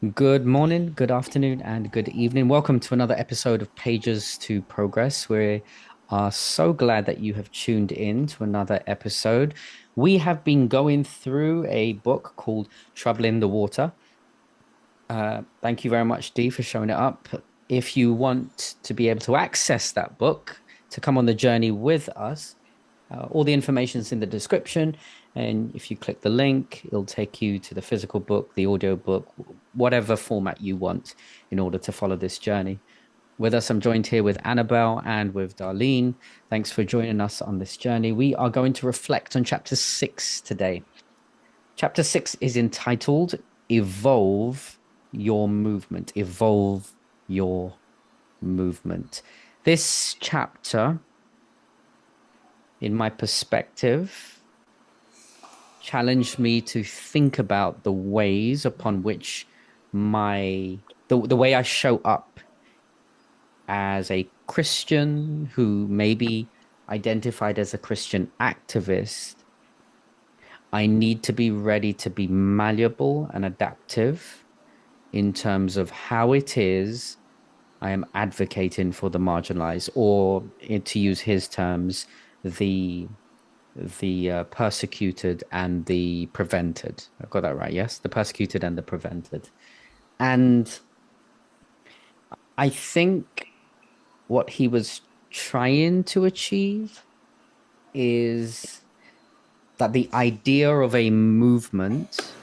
Good morning, good afternoon, and good evening. Welcome to another episode of Pages to Progress. We are so glad that you have tuned in to another episode. We have been going through a book called Trouble in the Water. Thank you very much, Dee, for showing it up. If you want to be able to access that book, to come on the journey with us, all the information is in the description. And if you click the link, it'll take you to the physical book, the audio book, whatever format you want in order to follow this journey. With us, I'm joined here with Annabelle and with Darlene. Thanks for joining us on this journey. We are going to reflect on chapter 6 today. Chapter 6 is entitled Evolve Your Movement. Evolve Your Movement. This chapter, in my perspective, challenged me to think about the ways upon which the way I show up as a Christian who maybe identified as a Christian activist. I need to be ready to be malleable and adaptive in terms of how it is I am advocating for the marginalized, or to use his terms, the persecuted and the prevented. I've got that right, yes? The persecuted and the prevented. And I think what he was trying to achieve is that the idea of a movement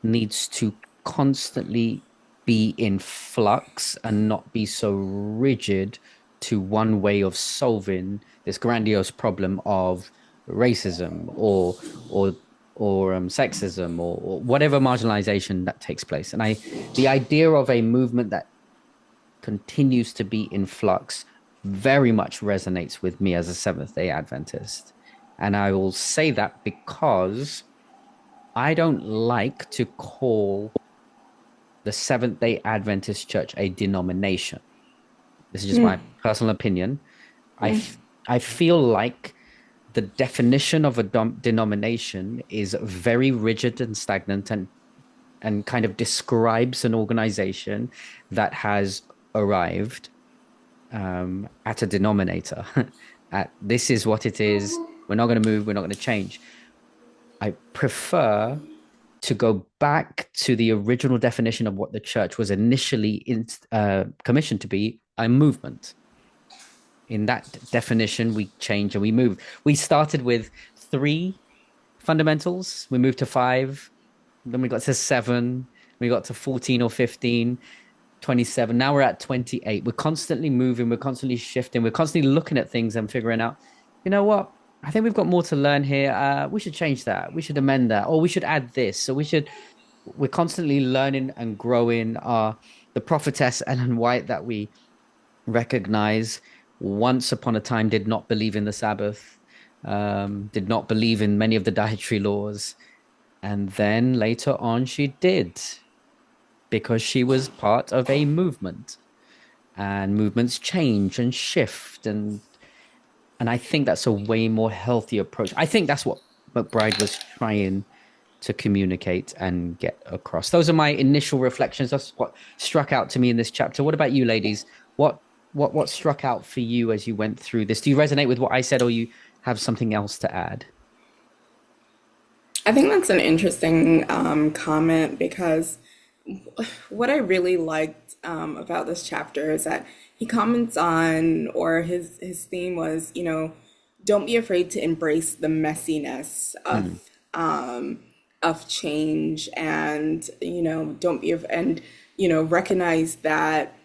needs to constantly be in flux and not be so rigid to one way of solving this grandiose problem of racism or sexism or whatever marginalization that takes place. And the idea of a movement that continues to be in flux very much resonates with me as a Seventh Day Adventist. And I will say that because I don't like to call the Seventh Day Adventist Church a denomination. This is just my personal opinion. I, I feel like the definition of a denomination is very rigid and stagnant and kind of describes an organization that has arrived at a denominator. At this is what it is. We're not going to move. We're not going to change. I prefer to go back to the original definition of what the church was initially commissioned to be, a movement. In that definition, we change and we move. We started with 3 fundamentals. We moved to 5. Then we got to 7. We got to 14 or 15, 27. Now we're at 28. We're constantly moving. We're constantly shifting. We're constantly looking at things and figuring out, you know what? I think we've got more to learn here. We should change that. We should amend that. Or we should add this. We're constantly learning and growing. The prophetess Ellen White that we recognize once upon a time did not believe in the Sabbath, did not believe in many of the dietary laws. And then later on, she did because she was part of a movement. And movements change and shift. And I think that's a way more healthy approach. I think that's what McBride was trying to communicate and get across. Those are my initial reflections. That's what struck out to me in this chapter. What about you, ladies? What struck out for you as you went through this? Do you resonate with what I said, or you have something else to add? I think that's an interesting comment because what I really liked about this chapter is that he comments on, or his theme was, don't be afraid to embrace the messiness Mm, of change, and don't be and recognize that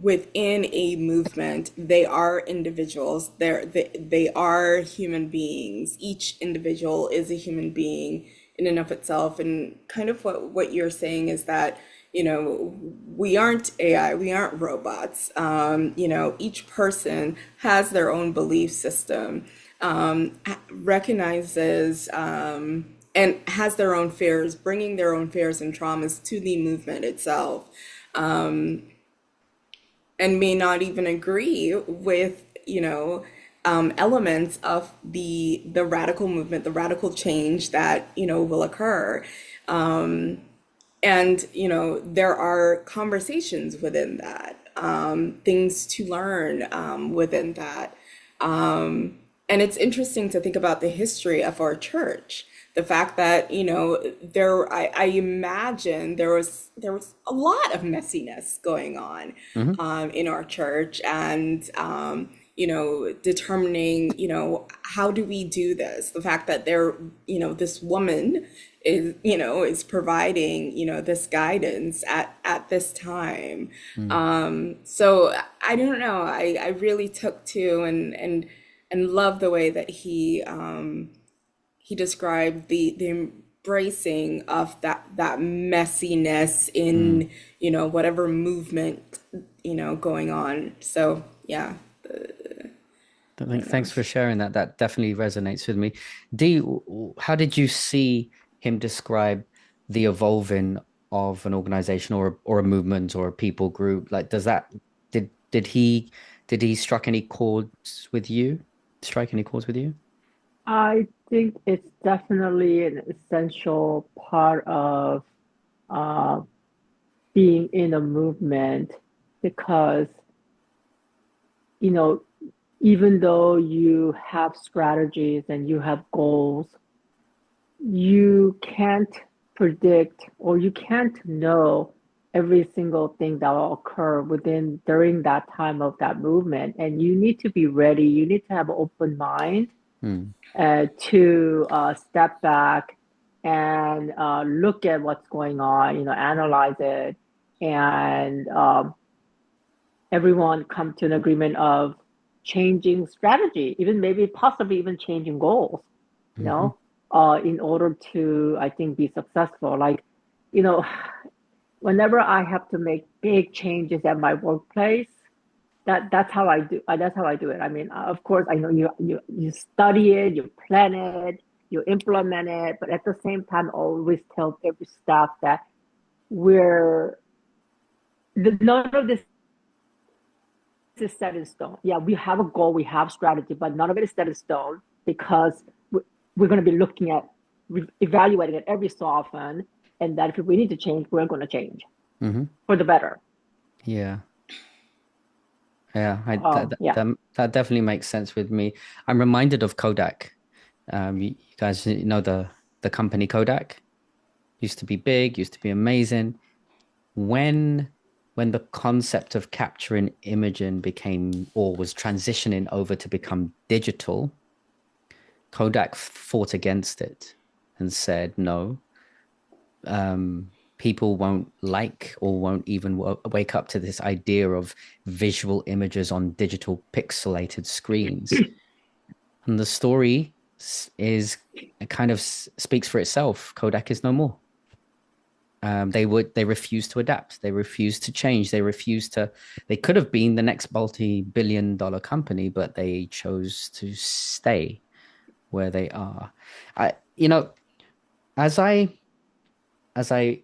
within a movement they are individuals, they are human beings. Each individual is a human being in and of itself, and kind of what you're saying is that we aren't AI, we aren't robots. Each person has their own belief system, recognizes and has their own fears, bringing their own fears and traumas to the movement itself, and may not even agree with, elements of the radical movement, the radical change that will occur. And, there are conversations within that, things to learn within that. And it's interesting to think about the history of our church. The fact that, I imagine there was a lot of messiness going on Hmm. in our church, and determining, how do we do this? The fact that this woman is providing, this guidance at this time. Mm. So I don't know. I really took to and love the way that he described the embracing of that messiness Mm. in, whatever movement, going on. So yeah, I don't know. Thanks for sharing that. That definitely resonates with me. Dee, how did you see him describe the evolving of an organization or a movement or a people group? Like, did he struck any chords with you? Strike any chords with you? I think it's definitely an essential part of uh, being in a movement because, you know, even though you have strategies and you have goals, you can't predict or you can't know every single thing that will occur within during that time of that movement. And you need to be ready. You need to have an open mind Hmm. to step back and look at what's going on, analyze it, and everyone come to an agreement of changing strategy, even maybe possibly even changing goals, you Hmm. know, in order to, I think, be successful. Like, you know, whenever I have to make big changes at my workplace, that's how I do. That's how I do it. I mean, of course, I know you study it, you plan it, you implement it, but at the same time, always tell every staff that we're none of this is set in stone. Yeah, we have a goal, we have strategy, but none of it is set in stone because we're going to be looking at evaluating it every so often, and that if we need to change, we're going to change Hmm. for the better. Yeah. Yeah, Yeah. that definitely makes sense with me. I'm reminded of Kodak. You guys know the company Kodak used to be big, used to be amazing. When when the concept of capturing imaging became or was transitioning over to become digital, Kodak fought against it and said no. People won't like or won't even wake up to this idea of visual images on digital pixelated screens. And the story is it kind of speaks for itself. Kodak is no more. They refused to adapt. They refused to change. They could have been the next multi-billion-dollar company, but they chose to stay where they are. I, you know, as I as I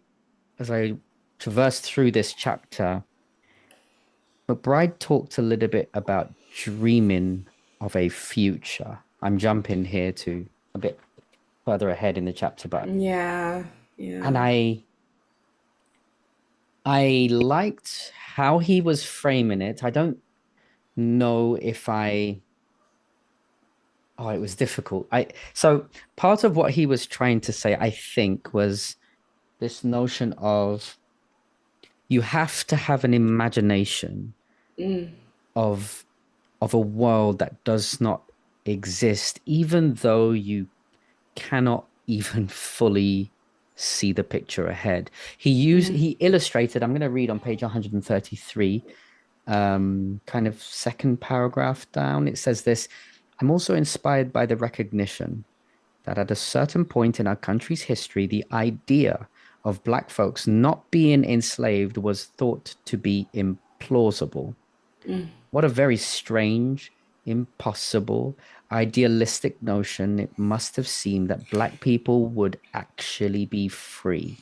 as I traversed through this chapter, McBride talked a little bit about dreaming of a future. I'm jumping here to a bit further ahead in the chapter, but Yeah, yeah. and I liked how he was framing it. I don't know if I oh, it was difficult. I so part of what he was trying to say, I think, was this notion of you have to have an imagination of of a world that does not exist, even though you cannot even fully see the picture ahead. He illustrated, I'm going to read on page 133, kind of second paragraph down. It says this: I'm also inspired by the recognition that at a certain point in our country's history, the idea of Black folks not being enslaved was thought to be implausible. What a very strange, impossible, idealistic notion it must have seemed that Black people would actually be free.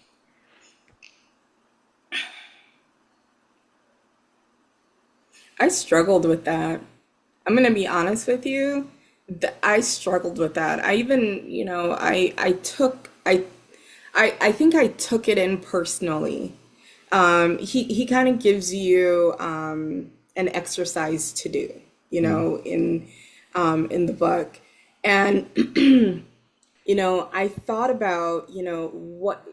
I struggled with that. I'm gonna be honest with you. I struggled with that. I even, I I think I took it in personally. He kind of gives you an exercise to do, Mm, in the book, and I thought about what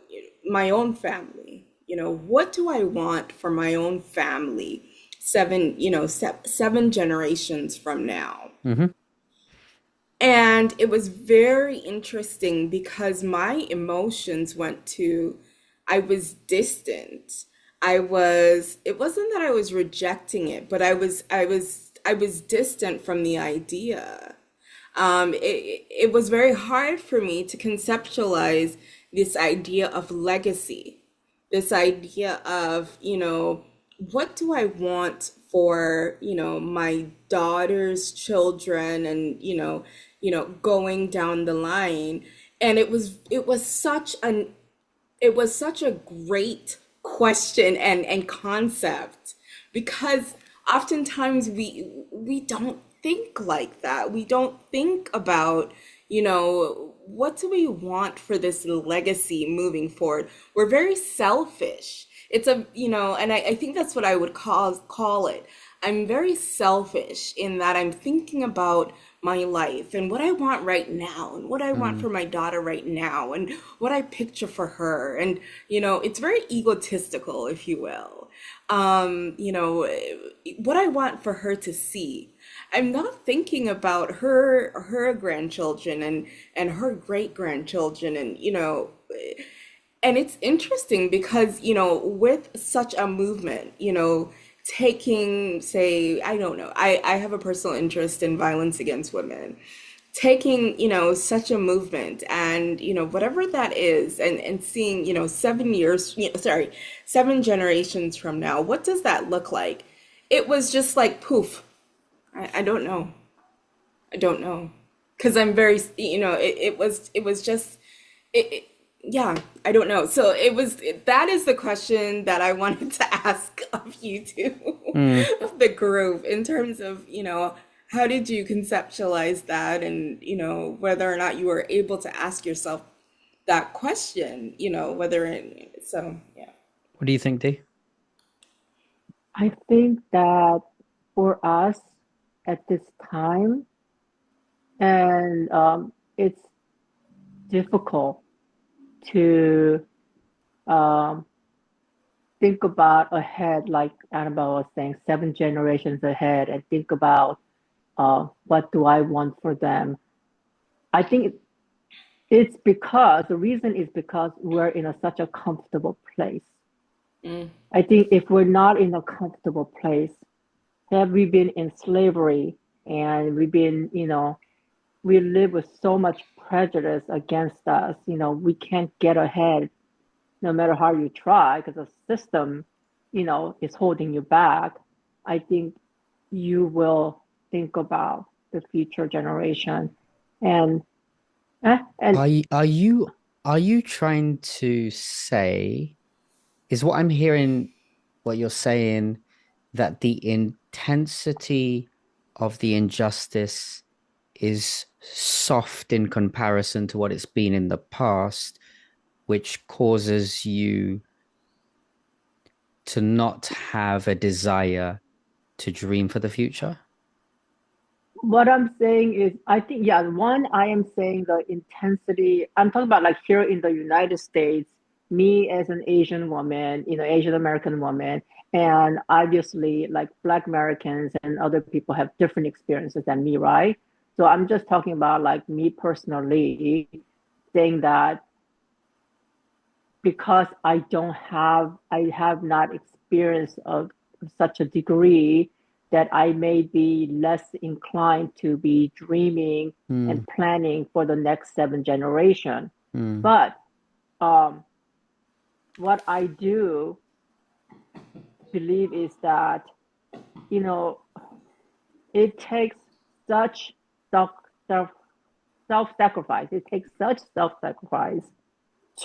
my own family. What do I want for my own family? Seven generations from now. hmm And it was very interesting because my emotions went to, I was distant. It wasn't that I was rejecting it, but I was distant from the idea. It was very hard for me to conceptualize this idea of legacy, this idea of, what do I want for, my daughter's children and, going down the line. And it was such a great question and concept because oftentimes we don't think like that. We don't think about, what do we want for this legacy moving forward? We're very selfish. And I think that's what I would call it. I'm very selfish in that I'm thinking about my life and what I want right now and what I want mm, for my daughter right now and what I picture for her. And, it's very egotistical, if you will. What I want for her to see. I'm not thinking about her grandchildren and her great grandchildren and it's interesting because, with such a movement, taking, say, I don't know, I have a personal interest in violence against women. Taking, such a movement and, whatever that is, and seeing, 7 years, sorry, 7 generations from now, what does that look like? It was just like poof. I don't know. I don't know. Because I'm very, it was just, it, yeah, I don't know. So that is the question that I wanted to ask of you two, mm. of the group, in terms of, how did you conceptualize that and, whether or not you were able to ask yourself that question, so, yeah. What do you think, Dee? I think that for us at this time, and it's difficult to um, think about ahead, like Annabelle was saying, 7 generations ahead, and think about what do I want for them. I think it's because the reason is because we're in such a comfortable place. Mm, I think if we're not in a comfortable place, have we been in slavery and we live with so much prejudice against us. We can't get ahead no matter how you try because the system, is holding you back. I think you will think about the future generation and and Are you trying to say, is what I'm hearing, what you're saying, that the intensity of the injustice is soft in comparison to what it's been in the past, which causes you to not have a desire to dream for the future? what I'm saying is, I think, yeah, one, I am saying the intensity, I'm talking about like here in the United States, me as an Asian woman, Asian American woman, and obviously like Black Americans and other people have different experiences than me, right? So I'm just talking about like me personally, saying that because I have not experienced of such a degree that I may be less inclined to be dreaming Mm, and planning for the next 7 generation. mm. But um, what I do believe is that, you know, it takes such self self self-sacrifice. It takes such self-sacrifice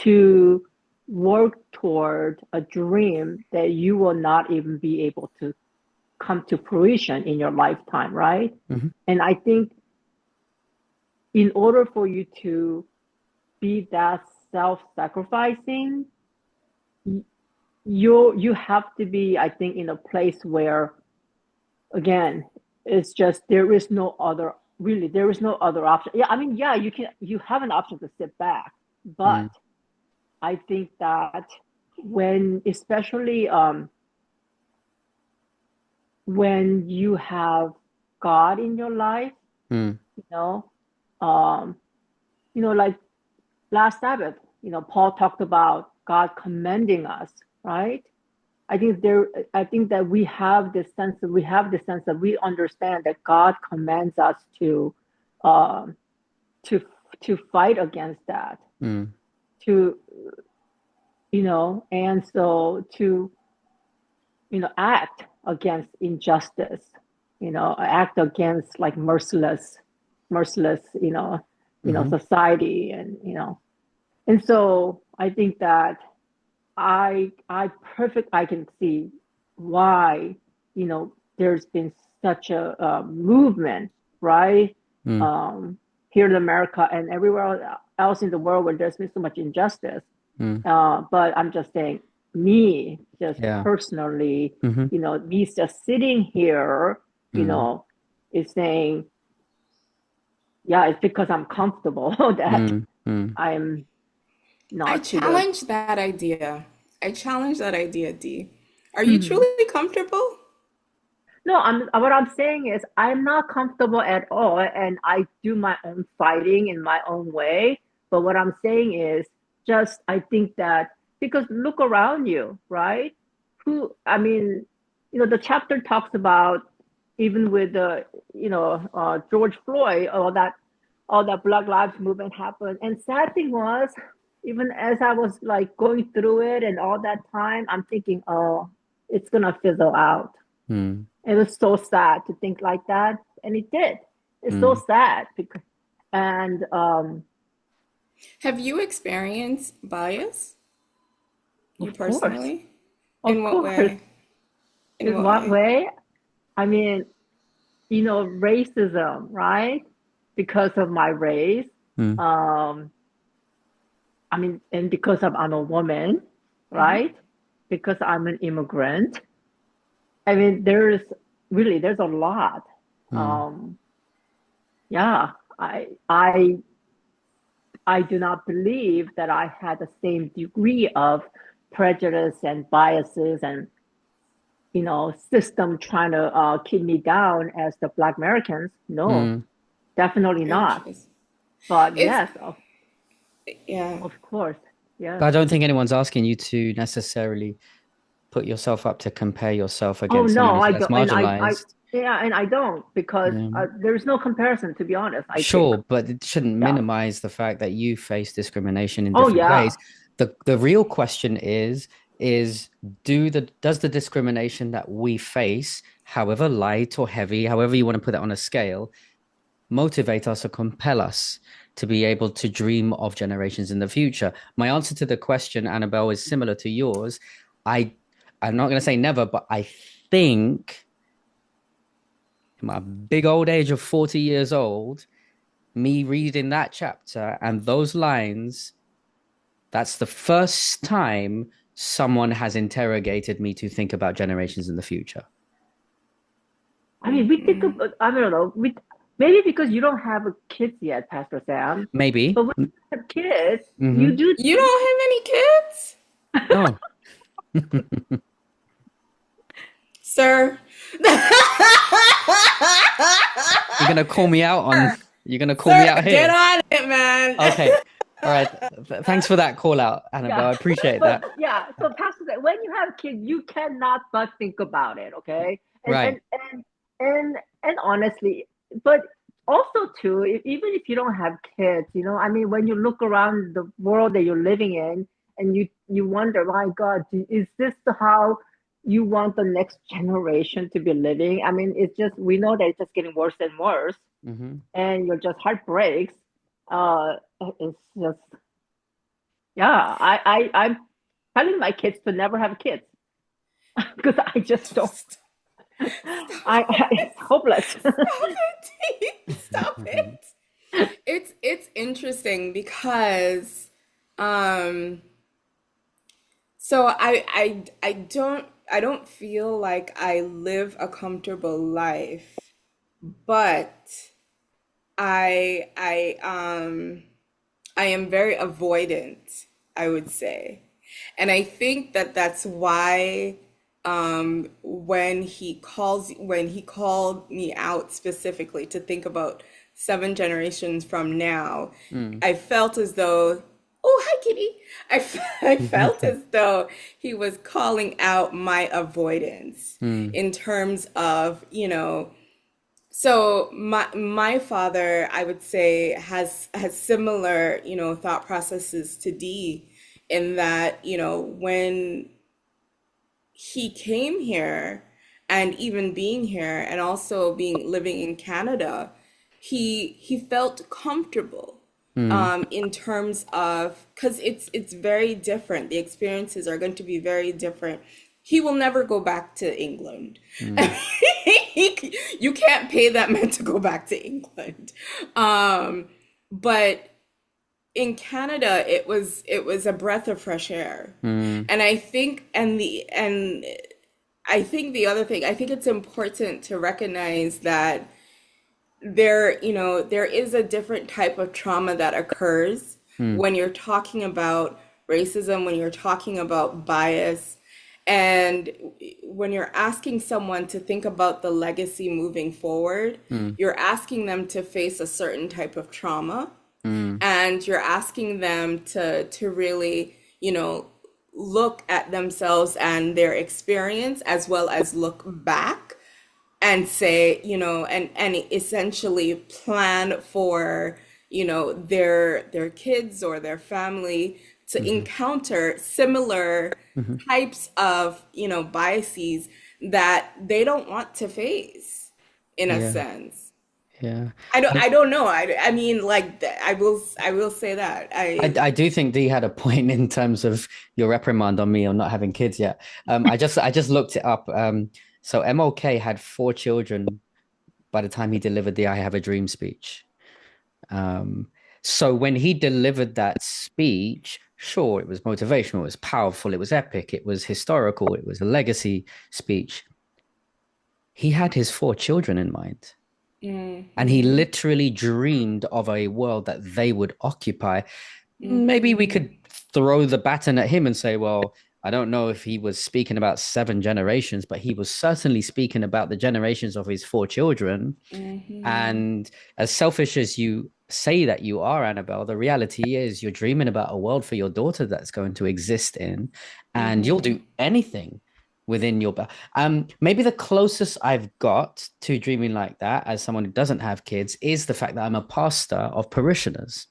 to work toward a dream that you will not even be able to come to fruition in your lifetime, right? Mhm. And I think in order for you to be that self-sacrificing, you have to be, I think, in a place where, again, it's just there is no other, really, there is no other option. Yeah, I mean, yeah, you have an option to sit back, but Mm, I think that when, especially when you have God in your life, mm, you know, um, like last Sabbath, Paul talked about God commending us, right? I think that we have the sense that we understand that God commands us um, to to fight against that, mm, to and so to act against injustice, act against like merciless, mhm, society, and so I think that I can see why, there's been such a movement, right? mm, Um, Here in America and everywhere else in the world where there's been so much injustice. mm. But I'm just saying, me, just Yeah. personally, Mhm, me just sitting here, mm, is saying, yeah, it's because I'm comfortable that mm, mm. I'm I not to the. challenge that idea. I challenge that idea, D. Are you Mhm. truly comfortable? No, what I'm saying is I'm not comfortable at all, and I do my own fighting in my own way. But what I'm saying is just I think that because look around you, right? I mean, the chapter talks about even with the George Floyd, all that Black Lives Movement happened, and sad thing was, even as I was like going through it and all that time, I'm thinking, oh, it's gonna fizzle out. Mm, It was so sad to think like that, and it did. It's so mm. sad because, and Have you experienced bias? You of course, personally? of In what course, way? In in what what way? way? I mean, racism, right? Because of my race, Mm, um, I mean, and because I'm a woman, right? Because I'm an immigrant. I mean, there's a lot. mm, Um, yeah, I do not believe that I had the same degree of prejudice and biases and system trying to keep me down as the Black Americans. No, mm. definitely not. Interesting. But It's yes, yeah. of course, yes. But I don't think anyone's asking you to necessarily put yourself up to compare yourself Oh against no, someone I that's don't, and I marginalized. yeah, and I don't because Um, there's no comparison. To be honest, I think. sure, but it shouldn't Yeah. minimize the fact that you face discrimination in Oh different yeah. ways. The real question is does the discrimination that we face, however light or heavy, however you want to put it on a scale, motivate us or compel us to be able to dream of generations in the future? My answer to the question, Annabelle, is similar to yours. I I'm not going to say never, but I think in my big old age of 40 years old, me reading that chapter and those lines, that's the first time someone has interrogated me to think about generations in the future. I mean, we think Mhm. about, I don't know, maybe because you don't have kids yet, Pastor Sam. Maybe. But when you have kids, you Mm-hmm. do You think. don't have any kids, No. sir? You're gonna call me out on. You're gonna call me Sir, out get here. on it, man. Okay. All right. Thanks for that call out, Annabelle. Yeah, I appreciate but that. yeah. So, Pastor Sam, when you have kids, you cannot but think about it. Okay, and Right. and and and and honestly, but also too, even if you don't have kids, I mean, when you look around the world that you're living in, and you wonder, my God, is this how you want the next generation to be living? I mean, it's just we know that it's just getting worse and worse, Mm-hmm. and your just heart breaks. Uh, it's just yeah. I'm telling my kids to never have kids because I just don't. Stop it. It's hopeless. Stop it, T. Stop it. It's interesting because Um, so I don't feel like I live a comfortable life, but I am very avoidant, I would say. And I think that that's why when he called me out specifically to think about 7 generations from now, Mm. I felt as though, oh, hi, Kitty. I felt as though he was calling out my avoidance Mm. in terms of, so my father, I would say, has similar, thought processes to Dee, in that, when he came here, and even being here, and also being living in Canada, he felt comfortable Mm. in terms of, because it's very different. The experiences are going to be very different. He will never go back to England. Mm. You can't pay that man to go back to England. But in Canada, it was a breath of fresh air. Mm. And I think the other thing, I think it's important to recognize that there is a different type of trauma that occurs Mm. when you're talking about racism, when you're talking about bias, and when you're asking someone to think about the legacy moving forward, Mm. you're asking them to face a certain type of trauma, Mm. and you're asking them to really, look at themselves and their experience, as well as look back and say, and essentially plan for, their kids or their family to Mhm. encounter similar Mhm. types of, biases that they don't want to face, in a Yeah, sense. yeah. I don't I, I don't know. I mean, like, I will say that. I do think Dee had a point in terms of your reprimand on me on not having kids yet. I just looked it up. So MLK had 4 children by the time he delivered the "I Have a Dream" speech. Um, so when he delivered that speech, sure, it was motivational, it was powerful, it was epic, it was historical, it was a legacy speech. He had his 4 children in mind. And he Mm-hmm. literally dreamed of a world that they would occupy. Maybe we Mm-hmm. could throw the baton at him and say, well, I don't know if he was speaking about 7 generations, but he was certainly speaking about the generations of his 4 children. Mm-hmm. And as selfish as you say that you are, Annabelle, the reality is you're dreaming about a world for your daughter that's going to exist in, and you'll Mm-hmm. do anything within your. Maybe the closest I've got to dreaming like that, as someone who doesn't have kids, is the fact that I'm a pastor of parishioners,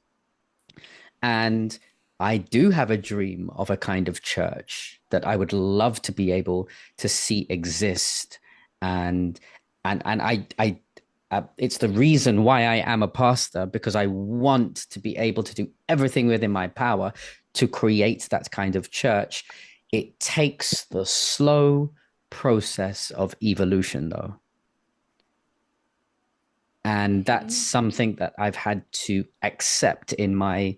and I do have a dream of a kind of church that I would love to be able to see exist, and and it's the reason why I am a pastor, because I want to be able to do everything within my power to create that kind of church. It takes the slow process of evolution, though. And that's Mm-hmm. something that I've had to accept in my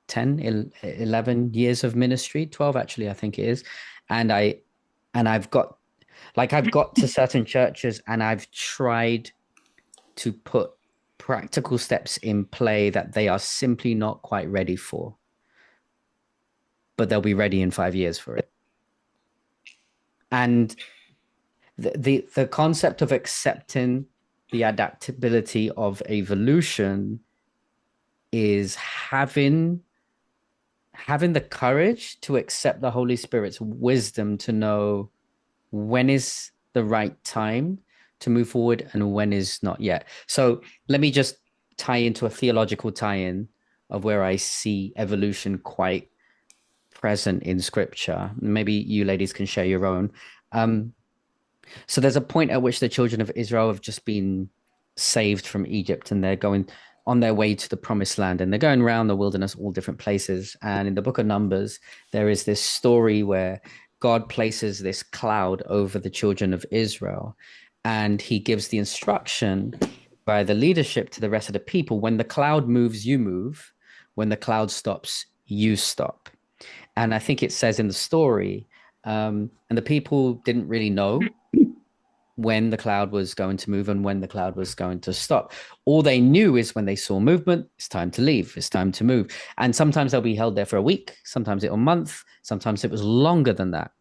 10, 11 years of ministry, 12 actually, I think it is. And I've got, like, I've got to certain churches and I've tried to put practical steps in play that they are simply not quite ready for, but they'll be ready in 5 years for it. And the concept of accepting the adaptability of evolution is having the courage to accept the Holy Spirit's wisdom to know when is the right time to move forward and when is not yet. So let me just tie into a theological tie-in of where I see evolution quite present in scripture. Maybe you ladies can share your own. Um, so there's a point at which the children of Israel have just been saved from Egypt and they're going on their way to the promised land and they're going around the wilderness, all different places. And in the book of Numbers, there is this story where God places this cloud over the children of Israel and he gives the instruction by the leadership to the rest of the people: when the cloud moves, you move. When the cloud stops, you stop. And I think it says in the story, and the people didn't really know when the cloud was going to move and when the cloud was going to stop. All they knew is when they saw movement, it's time to leave, it's time to move. And sometimes they'll be held there for a week, sometimes it a month, sometimes it was longer than that.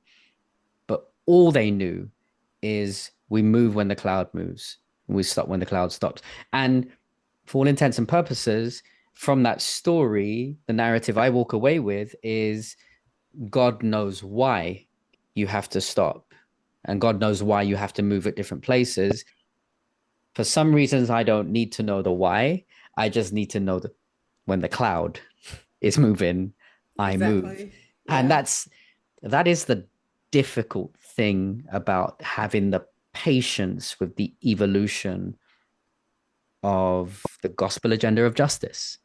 But all they knew is we move when the cloud moves, we stop when the cloud stops. And for all intents and purposes, from that story, the narrative I walk away with is God knows why you have to stop, and God knows why you have to move at different places. For some reasons, I don't need to know the why. I just need to know that when the cloud is moving, I move. Exactly. And Yeah. that is the difficult thing about having the patience with the evolution of the gospel agenda of justice.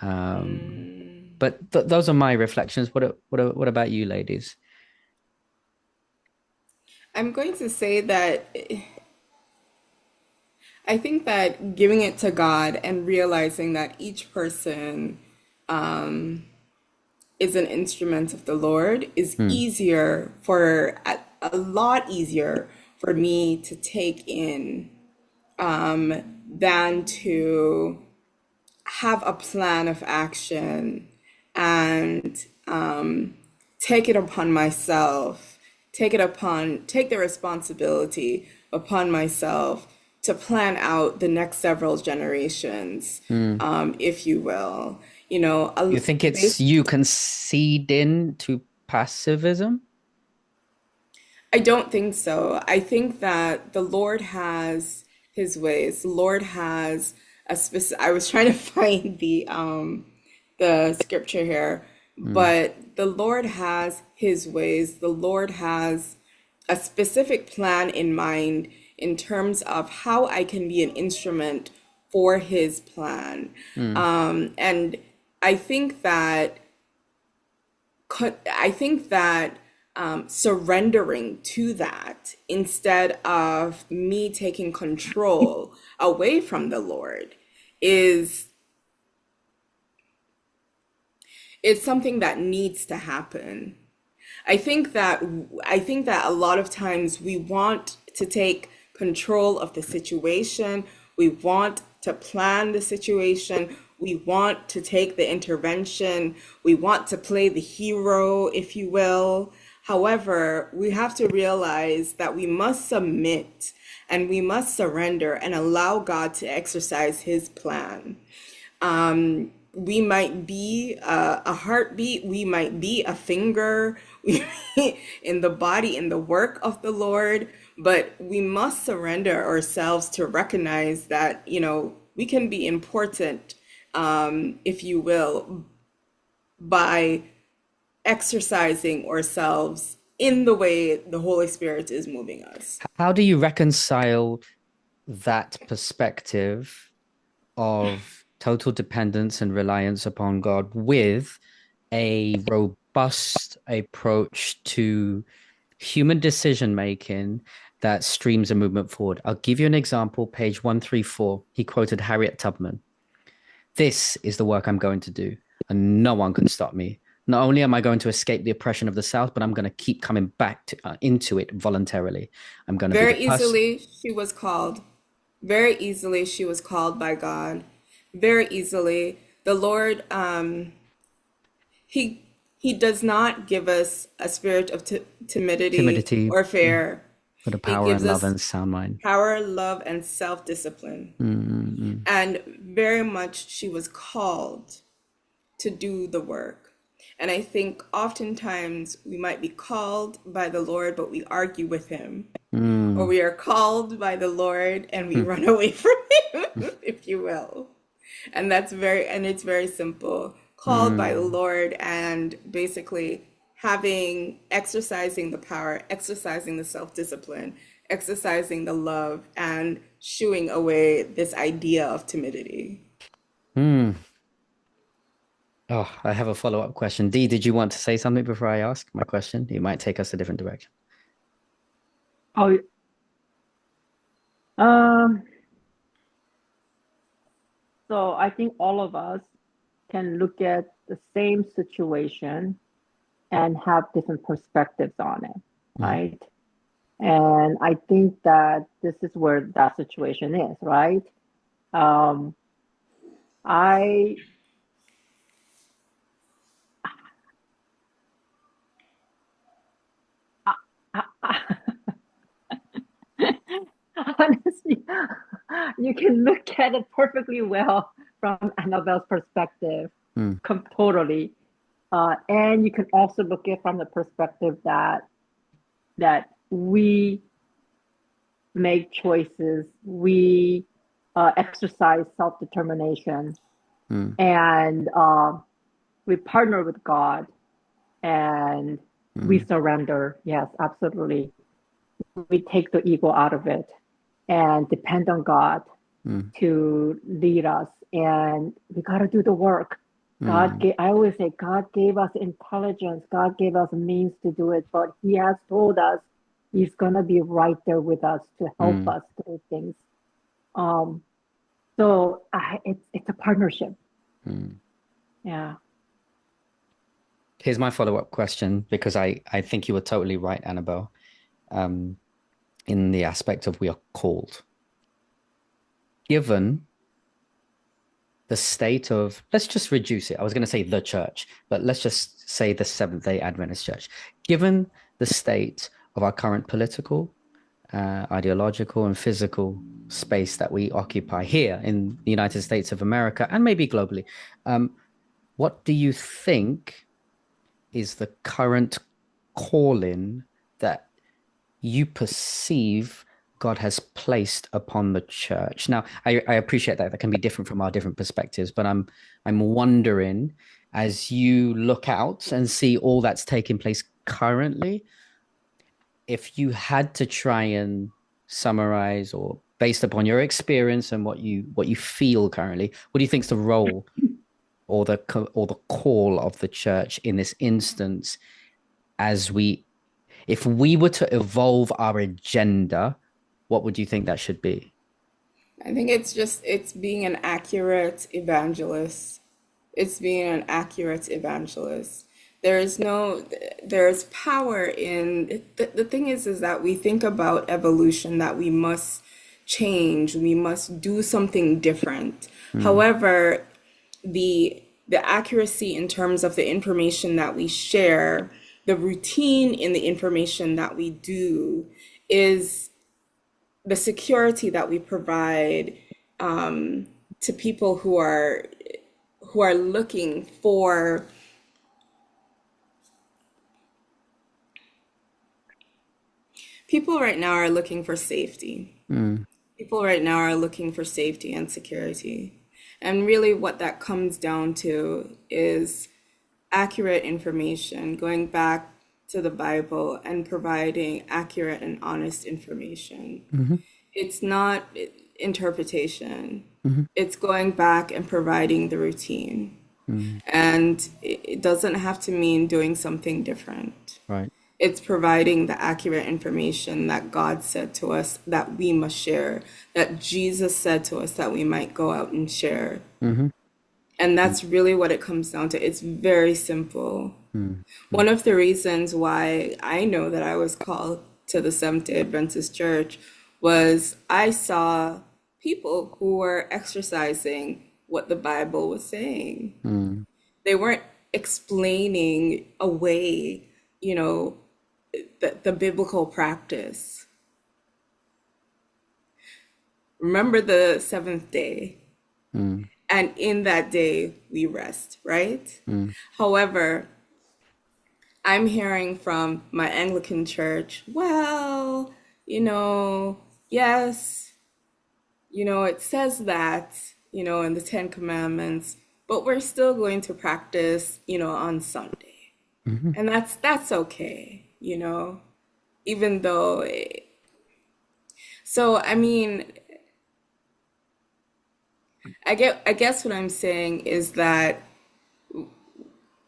Um, Mm. but those are my reflections. What about you, ladies? I'm going to say that I think that giving it to God and realizing that each person is an instrument of the Lord is Hmm. easier for a lot easier for me to take in than to have a plan of action and take it upon myself, take the responsibility upon myself to plan out the next several generations, Hmm. if you will. You know, You think it's based you conceding to passivism? I don't think so. I think that the Lord has his ways. The Lord has a specific I was trying to find the scripture here, Hmm. but the Lord has his ways. The Lord has a specific plan in mind in terms of how I can be an instrument for his plan. Hmm. And I think that I think that surrendering to that instead of me taking control away from the Lord is it's something that needs to happen. I think that I think that a lot of times we want to take control of the situation. We want to plan the situation. We want to take the intervention. We want to play the hero, if you will. However, we have to realize that we must submit and we must surrender and allow God to exercise his plan. We might be a heartbeat, we might be a finger in the body, in the work of the Lord, but we must surrender ourselves to recognize that, we can be important, if you will, by exercising ourselves in the way the Holy Spirit is moving us. How do you reconcile that perspective of total dependence and reliance upon God with a robust approach to human decision making that streams a movement forward? I'll give you an example. Page 134, he quoted Harriet Tubman. This is the work I'm going to do, and no one can stop me. Not only am I going to escape the oppression of the South, but I'm going to keep coming back into it voluntarily. I'm going to be the Very person. easily, she was called. Very easily, she was called by God. Very easily. The Lord, He does not give us a spirit of timidity Timidity, or fear. but a He power gives and love us and sound mind. power, love, and self-discipline. Mm-hmm. And very much she was called to do the work. And I think oftentimes we might be called by the Lord, but we argue with him. Or Mm-hmm. we are called by the Lord and we run away from him, if you will. And it's very simple. Called by the Mm-hmm. Lord and basically exercising the power, exercising the self-discipline, exercising the love, and shooing away this idea of timidity. Mm. Oh, I have a follow-up question. Dee, did you want to say something before I ask my question? It might take us a different direction. Oh, um, so I think all of us can look at the same situation and have different perspectives on it, Mm, right? And I think that this is where that situation is, right? Um, I, I honestly, you can look at it perfectly well from Annabelle's perspective, mm, totally. And you can also look at it from the perspective that we make choices, we exercise self-determination, mm, and we partner with God and we mm, surrender. Yes, absolutely. We take the ego out of it and depend on God mm, to lead us. And we got to do the work. mm, I always say, God gave us intelligence. God gave us means to do it, but He has told us He's going to be right there with us to help mm, us through things. Um, it's a partnership. mm. Yeah. Here's my follow-up question, because I think you were totally right, Annabelle, um, in the aspect of we are called. Given the state of, let's just reduce it. I was going to say the church, but let's just say the Seventh-day Adventist Church. Given the state of our current political, ideological, and physical space that we occupy here in the United States of America and maybe globally, what do you think is the current calling that you perceive God has placed upon the church? Now, I appreciate that can be different from our different perspectives, but I'm wondering, as you look out and see all that's taking place currently, if you had to try and summarize, or based upon your experience and what you feel currently, what do you think is the role or the call of the church in this instance, as we if we were to evolve our agenda, what would you think that should be? I think it's being an accurate evangelist. It's being an accurate evangelist. There is no, there's power in, the thing is that we think about evolution, that we must change, we must do something different. Mm, However, the accuracy in terms of the information that we share, the routine in the information that we do, is the security that we provide to people who are looking for, people right now are looking for safety. mm, People right now are looking for safety and security. And really what that comes down to is accurate information, going back to the Bible and providing accurate and honest information. mhm, It's not interpretation. mhm, It's going back and providing the routine. mm. And it doesn't have to mean doing something different. Right. It's providing the accurate information that God said to us that we must share, that Jesus said to us that we might go out and share. Mhm, And mm, that's really what it comes down to. It's very simple. mm, mm, One of the reasons why I know that I was called to the Seventh-day Adventist Church was I saw people who were exercising what the Bible was saying. mm, They weren't explaining away, you know, the biblical practice. Remember the seventh day, mm, and in that day we rest, right? mm, However, I'm hearing from my Anglican church, well, yes, it says that, in the Ten Commandments, but we're still going to practice, on Sunday. mhm, And that's okay, even though so I mean, I guess what I'm saying is that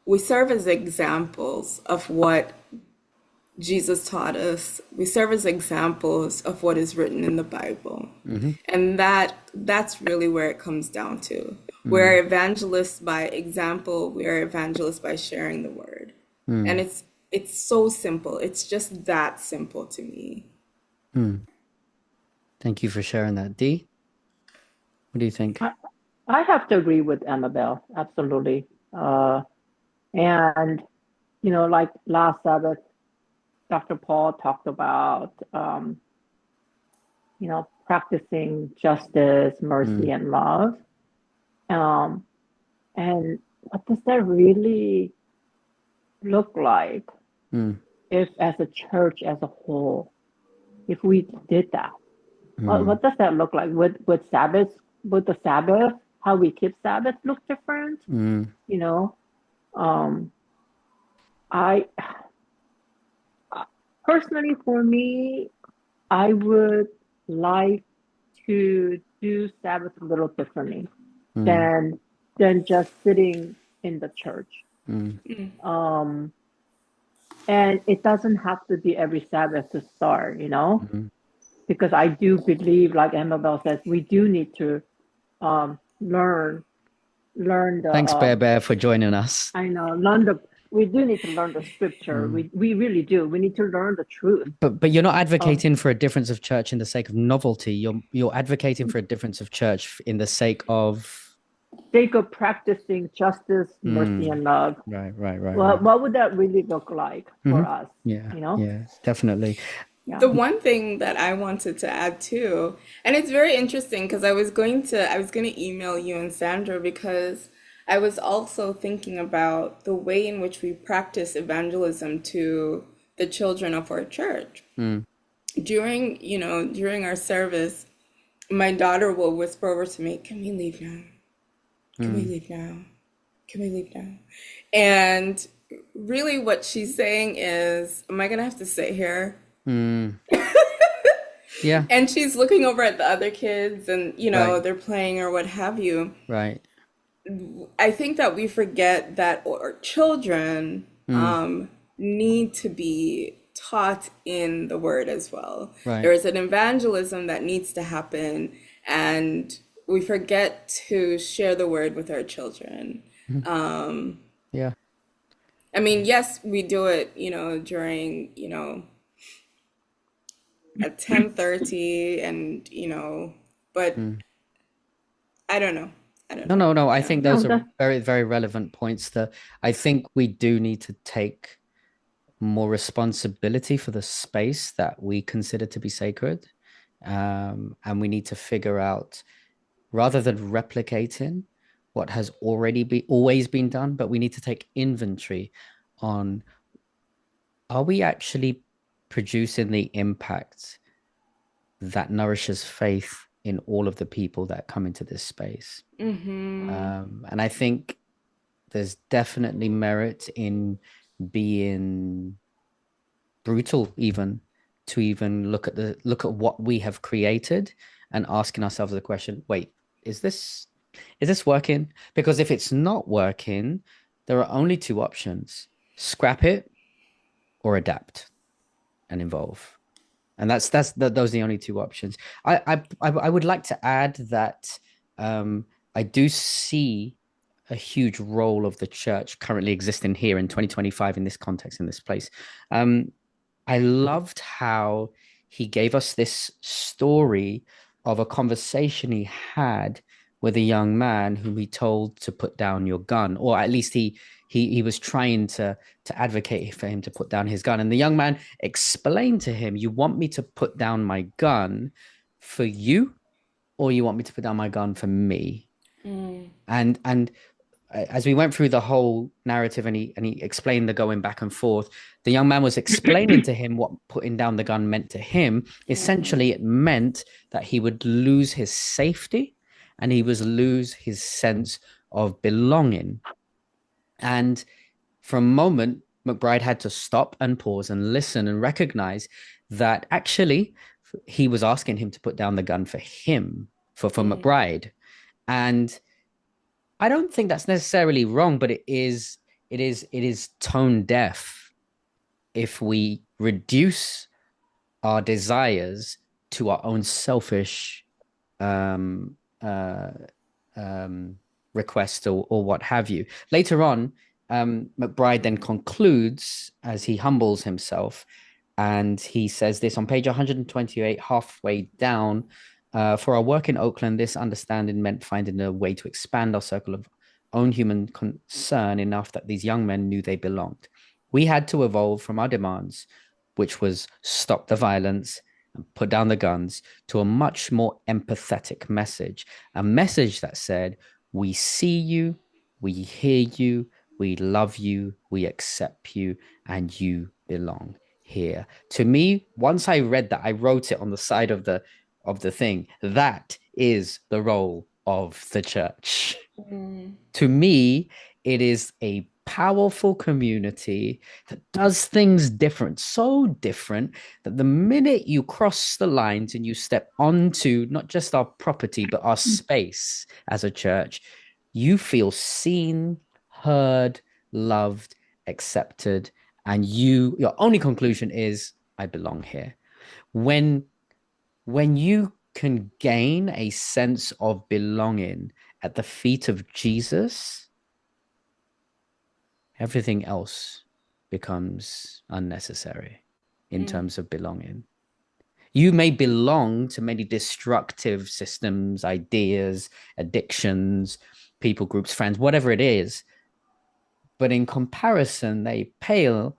we serve as examples of what Jesus taught us. We serve as examples of what is written in the Bible. mhm, And that's really where it comes down to. We're Mm, evangelists by example. We are evangelists by sharing the word. And mm, it's so simple. It's just that simple to me. mm. Thank you for sharing that. Dee, what do you think? I, I have to agree with Annabelle, absolutely. And like last Sabbath, Dr. Paul talked about practicing justice, mercy, Mm, and love. Um, and what does that really look like mm, if, as a church as a whole, if we did that? mm, What does that look like? Would Sabbath, would the Sabbath, how we keep Sabbath look different? mm, You know, um, I personally, for me, I would like to do Sabbath a little differently mm, than just sitting in the church. mm, Um, and it doesn't have to be every Sabbath to start, mm. because I do believe, like Annabelle says, we do need to learn the Thanks, Bear Bear, for joining us. I know learn the we do need to learn the scripture. Mm. We really do. We need to learn the truth. But you're not Uh, advocating for a difference of church in the sake of novelty. You're advocating for a difference of church in the sake of. they go practicing justice, mercy, Mm, and love. right. What would that really look like Hmm. for us? Yeah, You know? yeah, definitely. Yeah. The one thing that I wanted to add too, and it's very interesting because I was going to email you and Sandra because I was also thinking about the way in which we practice evangelism to the children of our church. Mm, During our service, my daughter will whisper over to me, "Can we leave now? Can we mm, leave now? Can we leave now?" And really what she's saying is, "Am I going to have to sit here?" mm. Yeah, And she's looking over at the other kids and, right, they're playing or what have you. right. I think that we forget that our children Mm, need to be taught in the word as well. There right. is an evangelism that needs to happen, and we forget to share the word with our children. Mhm. Yeah. I mean, yes, we do it, during, at 10:30 and, but Mm. I don't know. I don't No, know. no, no. I I don't think know. No, those are that's very, very relevant points that I think we do need to take more responsibility for the space that we consider to be sacred. And we need to figure out, rather than replicating what has already been always been done, but we need to take inventory on, are we actually producing the impact that nourishes faith in all of the people that come into this space? Mm-hmm. And I think there's definitely merit in being brutal, even to even look at what we have created and asking ourselves the question, wait, is this working? Because if it's not working, there are only two options: scrap it or adapt and evolve. And those are the only two options. I would like to add that I do see a huge role of the church currently existing here in 2025 in this context, in this place. Um, I loved how he gave us this story of a conversation he had with a young man whom he told to put down your gun, or at least he was trying to advocate for him to put down his gun. And the young man explained to him, "You want me to put down my gun for you, or you want me to put down my gun for me?" Mm. And as we went through the whole narrative, and he explained the going back and forth, the young man was explaining to him what putting down the gun meant to him. Essentially, it meant that he would lose his safety and he was lose his sense of belonging. And for a moment, McBride had to stop and pause and listen and recognize that actually he was asking him to put down the gun for him, for Mm. McBride. And I don't think that's necessarily wrong, but it is tone deaf if we reduce our desires to our own selfish um, uh, um, request or what have you. Later on, McBride then concludes as he humbles himself, and he says this on page 128, halfway down. For our work in Oakland, this understanding meant finding a way to expand our circle of own human concern enough that these young men knew they belonged. We had to evolve from our demands, which was stop the violence and put down the guns, to a much more empathetic message, a message that said, we see you, we hear you, we love you, we accept you, and you belong here. To me, once I read that, I wrote it on the side of the thing. That is the role of the church. Mm. To me, it is a powerful community that does things different, so different that the minute you cross the lines and you step onto not just our property, but our space as a church, you feel seen, heard, loved, accepted, and your only conclusion is, I belong here. When you can gain a sense of belonging at the feet of Jesus, everything else becomes unnecessary in Mm. terms of belonging. You may belong to many destructive systems, ideas, addictions, people groups, friends, whatever it is, but in comparison, they pale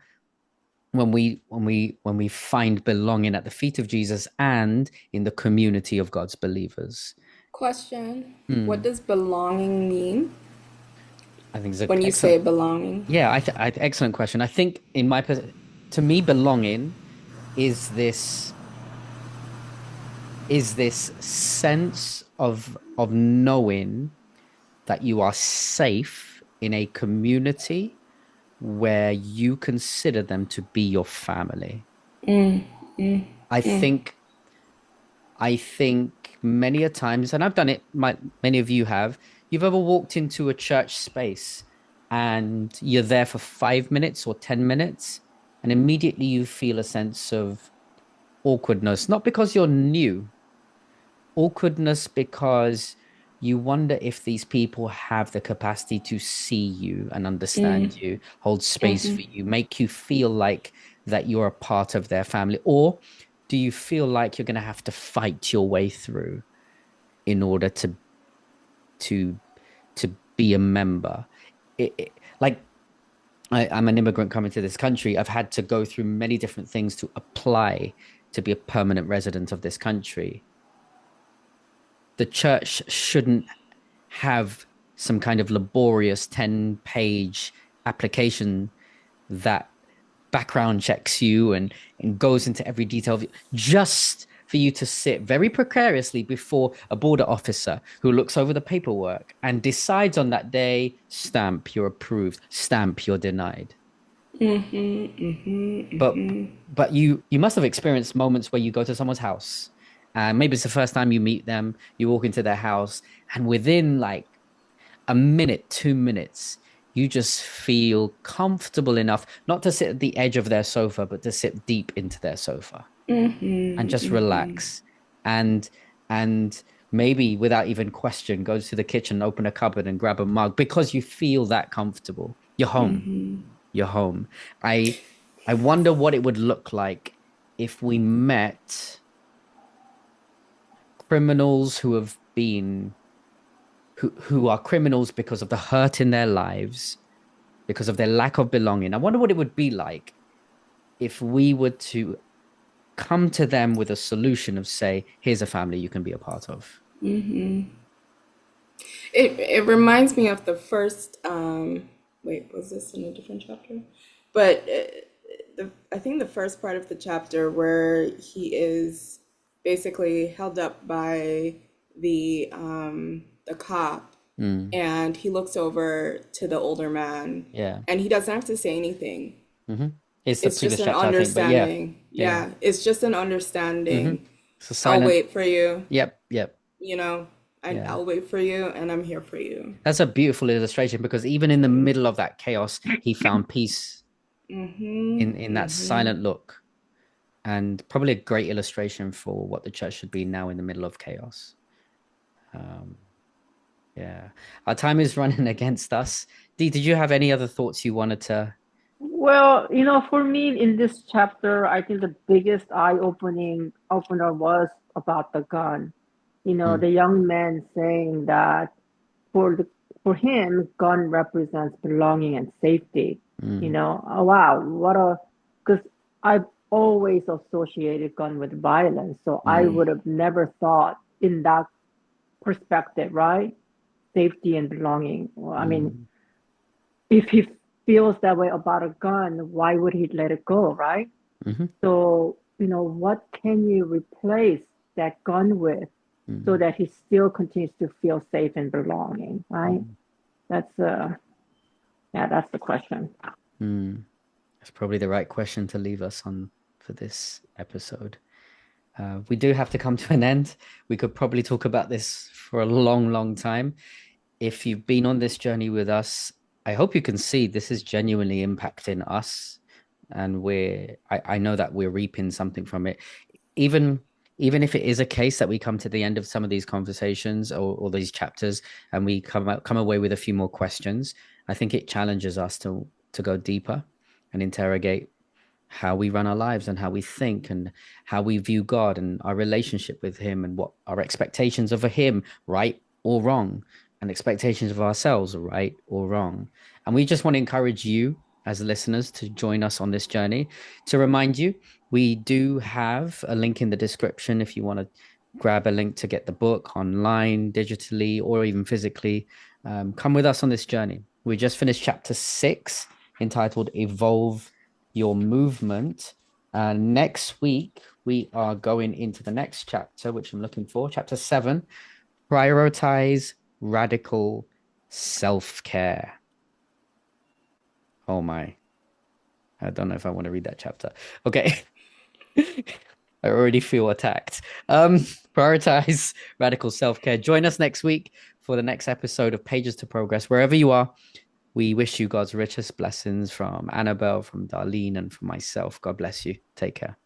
when we find belonging at the feet of Jesus and in the community of God's believers. Question. What Hmm. does belonging mean I think it's an when you say excellent, belonging? yeah, excellent question. I think to me, belonging is this sense of knowing that you are safe in a community where you consider them to be your family. Mm, mm, I mm. think I think many a times, and I've done it, many of you have, you've ever walked into a church space and you're there for 5 minutes or 10 minutes, and immediately you feel a sense of awkwardness, not because you're new, awkwardness because you wonder if these people have the capacity to see you and understand Mm, you, hold space mhm. for you, make you feel like that you're a part of their family, or do you feel like you're going to have to fight your way through in order to to be a member? Like I'm an immigrant coming to this country. I've had to go through many different things to apply to be a permanent resident of this country. The church shouldn't have some kind of laborious 10-page application that background checks you and goes into every detail just for you to sit very precariously before a border officer who looks over the paperwork and decides on that day, stamp, you're approved, stamp, you're denied. Mhm, mhm, But mhm. you must have experienced moments where you go to someone's house and maybe it's the first time you meet them, you walk into their house, and within like a minute, 2 minutes, you just feel comfortable enough not to sit at the edge of their sofa, but to sit deep into their sofa and Mhm, just mhm, relax. And and maybe without even question, go to the kitchen, open a cupboard and grab a mug because you feel that comfortable. You're home. mhm. You're home. I I wonder what it would look like if we met criminals who are criminals because of the hurt in their lives, because of their lack of belonging. I wonder what it would be like if we were to come to them with a solution of say, here's a family you can be a part of. It reminds me of the first wait, was this in a different chapter? But I think the first part of the chapter where he is basically held up by the cop, Mm, and he looks over to the older man, yeah. and he doesn't have to say anything. Hmm. It's the It's just previous an chapter, I think, but yeah, understanding. yeah. Yeah, it's just an Hmm. understanding. It's a I'll silent. wait for you, Yep, yep, you know, yeah. I'll wait for you, and I'm here for you. That's a beautiful illustration because even in the middle of that chaos, he found peace Mm-hmm. in that Mm-hmm. silent look, and probably a great illustration for what the church should be now in the middle of chaos. Um, Yeah. Our time is running against us. Dee, did you have any other thoughts you wanted to? Well, for me in this chapter, I think the biggest eye-opening opener was about the gun. Mm, The young man saying that for the for him, gun represents belonging and safety. mm, Oh, wow, what a because I've always associated gun with violence, so I mm, would have never thought in that perspective, right? Safety and belonging. Well, I mean, mm, if he feels that way about a gun, why would he let it go, right? mhm, So, what can you replace that gun with so mm, that he still continues to feel safe and belonging, right? mm, That's yeah, that's the question. mm. That's probably the right question to leave us on for this episode. We do have to come to an end. We could probably talk about this for a long, long time. If you've been on this journey with us, I hope you can see this is genuinely impacting us. And I know that we're reaping something from it. Even even if it is a case that we come to the end of some of these conversations or these chapters and we come away with a few more questions, I think it challenges us to go deeper and interrogate how we run our lives and how we think and how we view God and our relationship with Him and what our expectations of Him, right or wrong, and expectations of ourselves, right or wrong. And we just want to encourage you as listeners to join us on this journey. To remind you, we do have a link in the description if you want to grab a link to get the book online, digitally, or even physically. Come with us on this journey. We just finished chapter 6 entitled Evolve Your Movement. Next week, we are going into the next chapter, which I'm looking for, chapter 7, Prioritize Radical Self Care. Oh my. I don't know if I want to read that chapter. Okay. I already feel attacked. Prioritize radical self care. Join us next week for the next episode of Pages to Progress. Wherever you are, we wish you God's richest blessings from Annabelle, from Darlene, and from myself. God bless you. Take care.